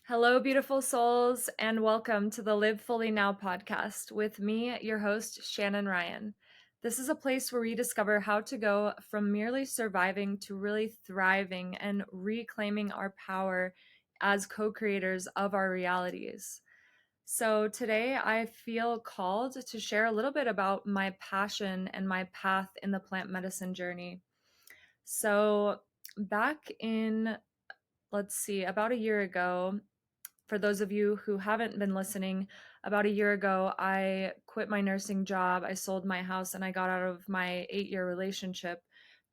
Hello, beautiful souls, and welcome to the Live Fully Now podcast with me, your host, Shannon Ryan. This is a place where we discover how to go from merely surviving to really thriving and reclaiming our power as co creators of our realities. So, today I feel called to share a little bit about my passion and my path in the plant medicine journey. So, back in, let's see, about a year ago, for those of you who haven't been listening, about a year ago, I quit my nursing job. I sold my house and I got out of my 8 year relationship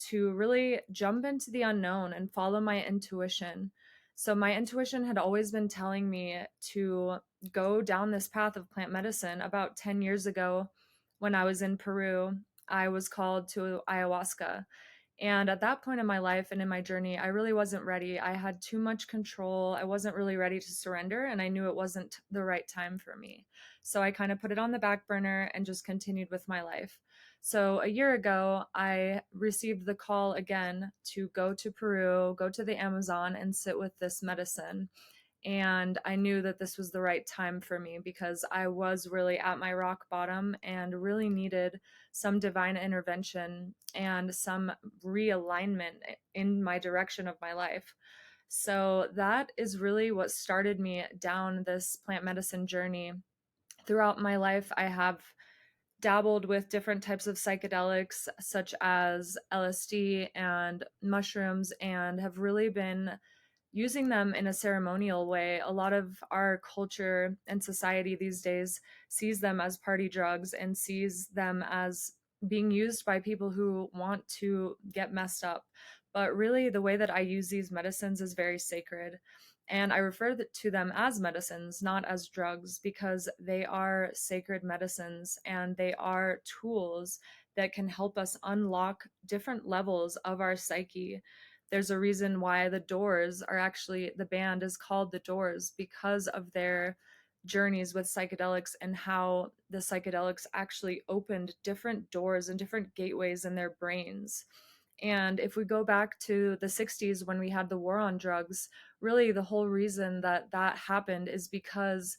to really jump into the unknown and follow my intuition. So, my intuition had always been telling me to go down this path of plant medicine. About 10 years ago, when I was in Peru, I was called to ayahuasca. And at that point in my life and in my journey, I really wasn't ready. I had too much control. I wasn't really ready to surrender, and I knew it wasn't the right time for me. So I kind of put it on the back burner and just continued with my life. So a year ago, I received the call again to go to Peru, go to the Amazon, and sit with this medicine. And I knew that this was the right time for me because I was really at my rock bottom and really needed some divine intervention and some realignment in my direction of my life. So that is really what started me down this plant medicine journey. Throughout my life, I have dabbled with different types of psychedelics, such as LSD and mushrooms, and have really been using them in a ceremonial way. A lot of our culture and society these days sees them as party drugs and sees them as being used by people who want to get messed up. But really, the way that I use these medicines is very sacred. And I refer to them as medicines, not as drugs, because they are sacred medicines and they are tools that can help us unlock different levels of our psyche. There's a reason why the Doors are actually, the band is called the Doors because of their journeys with psychedelics and how the psychedelics actually opened different doors and different gateways in their brains. And if we go back to the 60s when we had the war on drugs, really the whole reason that that happened is because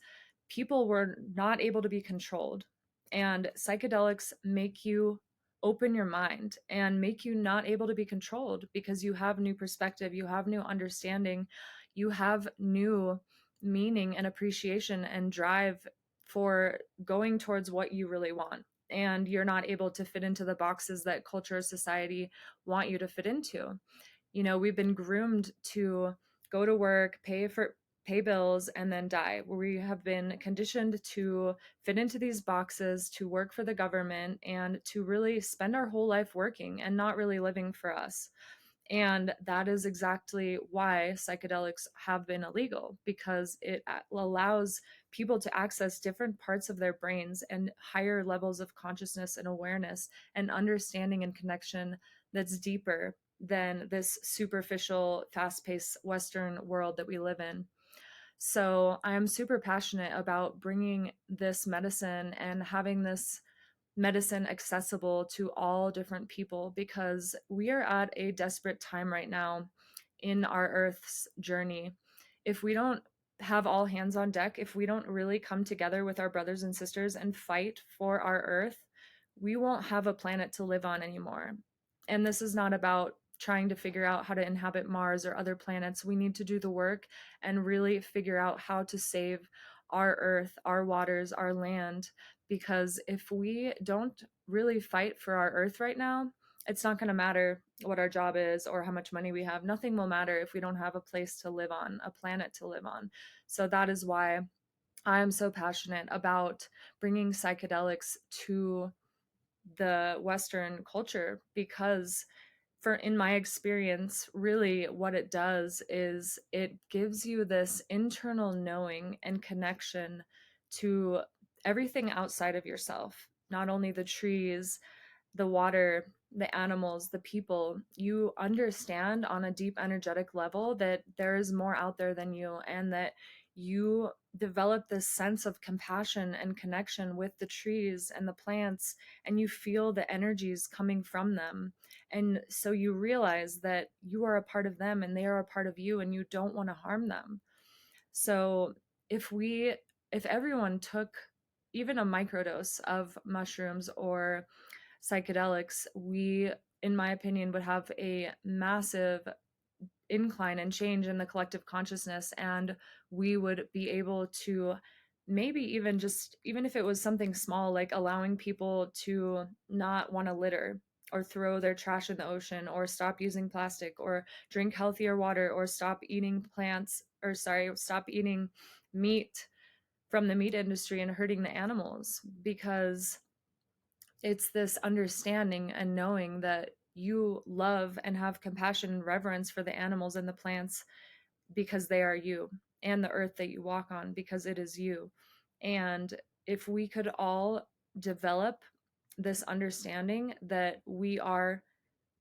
people were not able to be controlled. And psychedelics make you open your mind and make you not able to be controlled because you have new perspective, you have new understanding, you have new meaning and appreciation and drive for going towards what you really want. And you're not able to fit into the boxes that culture, society want you to fit into. You know, we've been groomed to go to work, pay bills, and then die. We have been conditioned to fit into these boxes, to work for the government, and to really spend our whole life working and not really living for us. And that is exactly why psychedelics have been illegal, because it allows people to access different parts of their brains and higher levels of consciousness and awareness and understanding and connection that's deeper than this superficial, fast paced Western world that we live in. So I'm super passionate about bringing this medicine and having this medicine accessible to all different people because we are at a desperate time right now in our Earth's journey. If we don't have all hands on deck, if we don't really come together with our brothers and sisters and fight for our Earth, we won't have a planet to live on anymore. And this is not about trying to figure out how to inhabit Mars or other planets. We need to do the work and really figure out how to save our Earth, our waters, our land. Because if we don't really fight for our Earth right now, it's not going to matter what our job is or how much money we have. Nothing will matter if we don't have a place to live on, a planet to live on. So that is why I am so passionate about bringing psychedelics to the Western culture because for in my experience, really what it does is it gives you this internal knowing and connection to everything outside of yourself, not only the trees, the water, the animals, the people. You understand on a deep energetic level that there is more out there than you, and that you develop this sense of compassion and connection with the trees and the plants, and you feel the energies coming from them. And so you realize that you are a part of them and they are a part of you, and you don't want to harm them. So if we if everyone took even a microdose of mushrooms or psychedelics, we, in my opinion, would have a massive incline and change in the collective consciousness, and we would be able to maybe even just, even if it was something small, like allowing people to not want to litter or throw their trash in the ocean or stop using plastic or drink healthier water or stop eating plants, or sorry, stop eating meat from the meat industry and hurting the animals, because it's this understanding and knowing that you love and have compassion and reverence for the animals and the plants because they are you, and the earth that you walk on because it is you. And if we could all develop this understanding that we are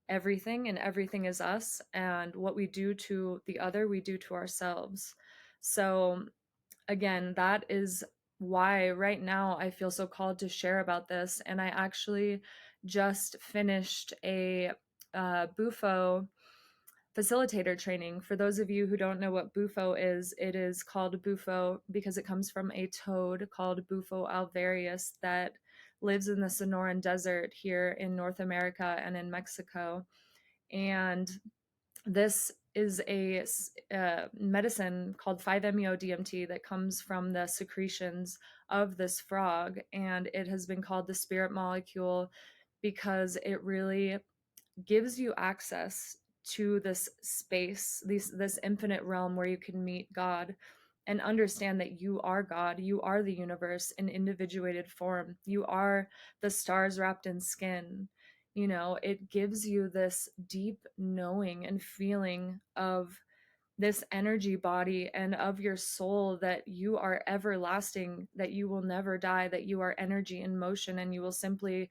everything and everything is us, and what we do to the other, we do to ourselves. So again, that is why right now I feel so called to share about this. And I actually just finished a Bufo facilitator training. For those of you who don't know what Bufo is, it is called Bufo because it comes from a toad called Bufo alvarius that lives in the Sonoran Desert here in North America and in Mexico. And this is a medicine called 5-MeO-DMT that comes from the secretions of this frog, and it has been called the spirit molecule because it really gives you access to this space, this infinite realm where you can meet God and understand that you are God, you are the universe in individuated form, you are the stars wrapped in skin. You know, it gives you this deep knowing and feeling of this energy body and of your soul, that you are everlasting, that you will never die, that you are energy in motion, and you will simply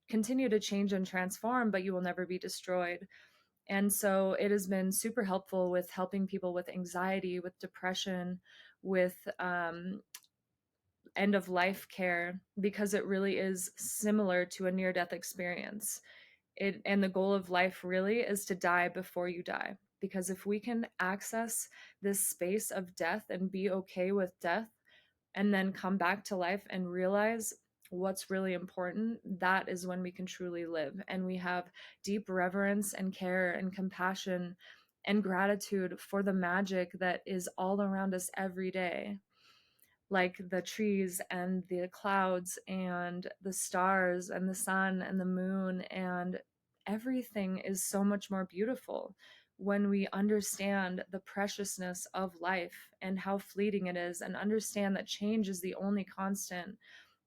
continue to change and transform, but you will never be destroyed. And so it has been super helpful with helping people with anxiety, with depression, with end of life care, because it really is similar to a near death experience. And the goal of life really is to die before you die. Because if we can access this space of death and be okay with death, and then come back to life and realize what's really important, that is when we can truly live. And we have deep reverence and care and compassion and gratitude for the magic that is all around us every day, like the trees and the clouds and the stars and the sun and the moon, and everything is so much more beautiful when we understand the preciousness of life and how fleeting it is, and understand that change is the only constant,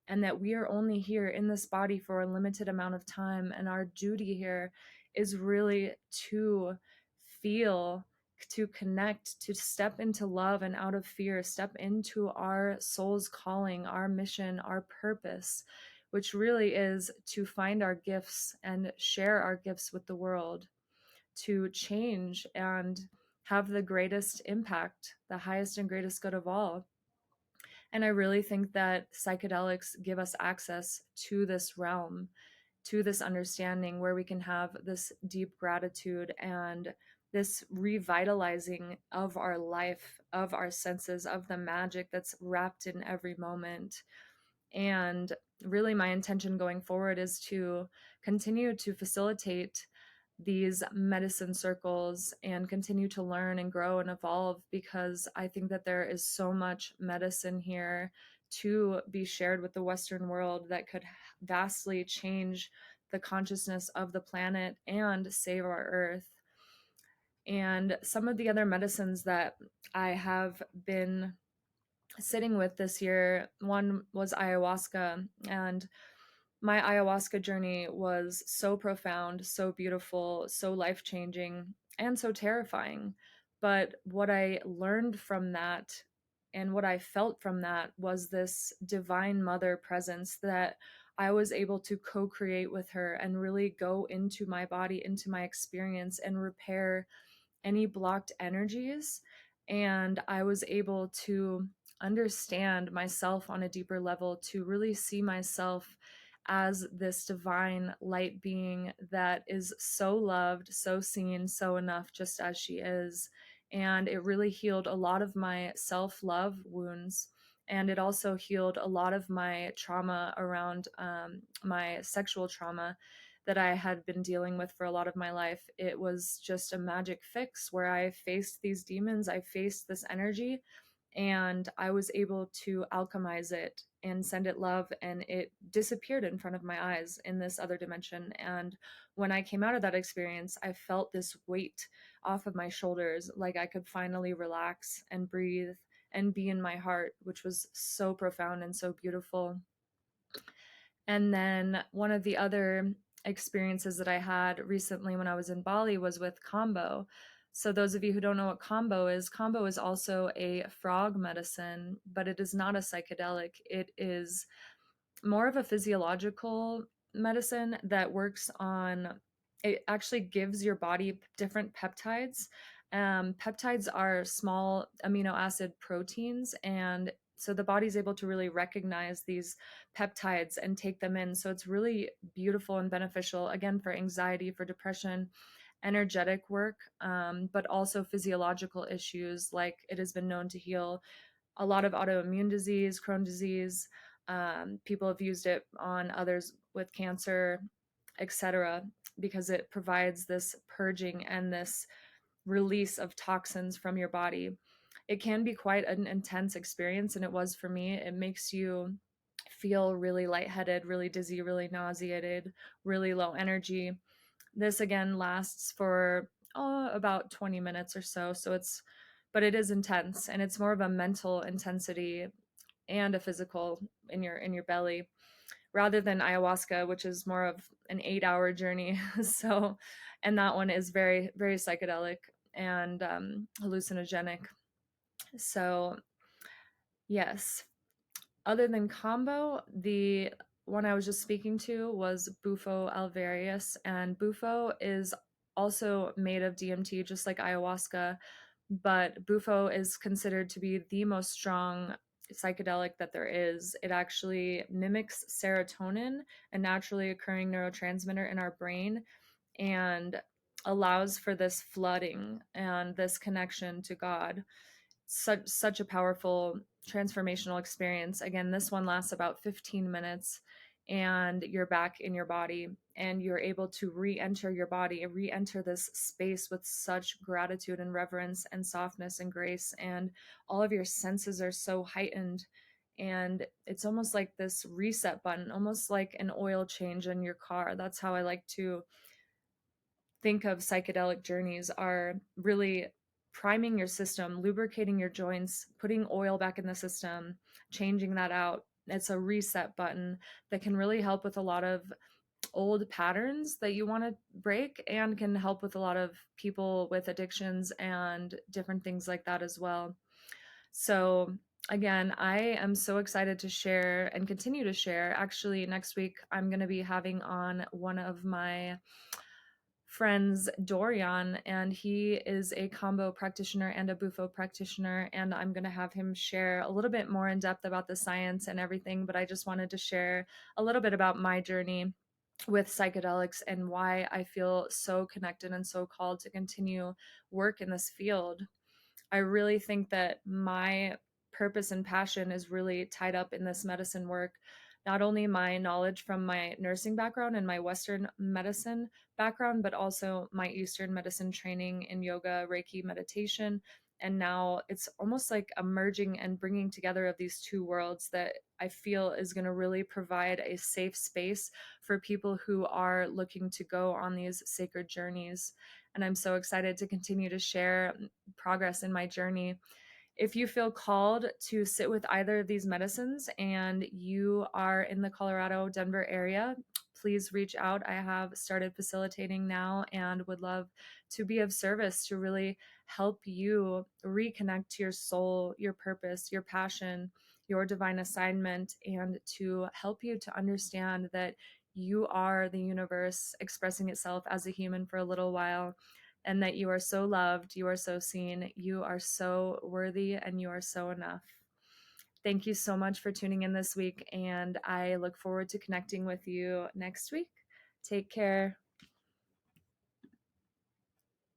and that we are only here in this body for a limited amount of time, and our duty here is really to feel, to connect, to step into love and out of fear, step into our soul's calling, our mission, our purpose, which really is to find our gifts and share our gifts with the world, to change and have the greatest impact, the highest and greatest good of all. And I really think that psychedelics give us access to this realm, to this understanding where we can have this deep gratitude and this revitalizing of our life, of our senses, of the magic that's wrapped in every moment. And really, my intention going forward is to continue to facilitate these medicine circles and continue to learn and grow and evolve, because I think that there is so much medicine here to be shared with the Western world that could vastly change the consciousness of the planet and save our earth. And some of the other medicines that I have been sitting with this year, one was ayahuasca, and my ayahuasca journey was so profound, so beautiful, so life-changing, and so terrifying. But what I learned from that and what I felt from that was this divine mother presence that I was able to co-create with her and really go into my body, into my experience, and repair any blocked energies. And I was able to understand myself on a deeper level, to really see myself as this divine light being that is so loved, so seen, so enough just as she is. And it really healed a lot of my self-love wounds. And it also healed a lot of my trauma around my sexual trauma that I had been dealing with for a lot of my life. It was just a magic fix where I faced these demons, I faced this energy, and I was able to alchemize it and send it love, and it disappeared in front of my eyes in this other dimension. And when I came out of that experience, I felt this weight off of my shoulders, like I could finally relax and breathe and be in my heart, which was so profound and so beautiful. And then one of the other experiences that I had recently when I was in Bali was with Kambo. So, those of you who don't know what Kambo is also a frog medicine, but it is not a psychedelic. It is more of a physiological medicine that works on, it actually gives your body different peptides. Peptides are small amino acid proteins, and so the body's able to really recognize these peptides and take them in. So it's really beautiful and beneficial, again, for anxiety, for depression, energetic work, but also physiological issues. Like, it has been known to heal a lot of autoimmune disease, Crohn's disease. People have used it on others with cancer, etc., because it provides this purging and this release of toxins from your body. It can be quite an intense experience, and it was for me. It makes you feel really lightheaded, really dizzy, really nauseated, really low energy. This again lasts for about 20 minutes or so. But it is intense, and it's more of a mental intensity and a physical in your belly, rather than ayahuasca, which is more of an 8-hour journey. So, and that one is very, very psychedelic and hallucinogenic. So, yes. Other than Combo, the one I was just speaking to was Bufo alvarius, and Bufo is also made of DMT, just like ayahuasca, but Bufo is considered to be the most strong psychedelic that there is. It actually mimics serotonin, a naturally occurring neurotransmitter in our brain, and allows for this flooding and this connection to God. Such a powerful transformational experience. Again, this one lasts about 15 minutes, and you're back in your body, and you're able to re-enter your body, re-enter this space with such gratitude and reverence and softness and grace, and all of your senses are so heightened. And it's almost like this reset button, almost like an oil change in your car. That's how I like to think of psychedelic journeys, are really priming your system, lubricating your joints, putting oil back in the system, changing that out. It's a reset button that can really help with a lot of old patterns that you want to break, and can help with a lot of people with addictions and different things like that as well. So, again, I am so excited to share and continue to share. Actually, next week, I'm going to be having on one of my friends, Dorian, and he is a combo practitioner and a Bufo practitioner, and I'm going to have him share a little bit more in depth about the science and everything. But I just wanted to share a little bit about my journey with psychedelics and why I feel so connected and so called to continue work in this field. I really think that my purpose and passion is really tied up in this medicine work. Not only my knowledge from my nursing background and my Western medicine background, but also my Eastern medicine training in yoga, Reiki, meditation. And now it's almost like a merging and bringing together of these two worlds that I feel is going to really provide a safe space for people who are looking to go on these sacred journeys. And I'm so excited to continue to share progress in my journey. If you feel called to sit with either of these medicines and you are in the Colorado, Denver area, please reach out. I have started facilitating now and would love to be of service to really help you reconnect to your soul, your purpose, your passion, your divine assignment, and to help you to understand that you are the universe expressing itself as a human for a little while, and that you are so loved, you are so seen, you are so worthy, and you are so enough. Thank you so much for tuning in this week, and I look forward to connecting with you next week. Take care.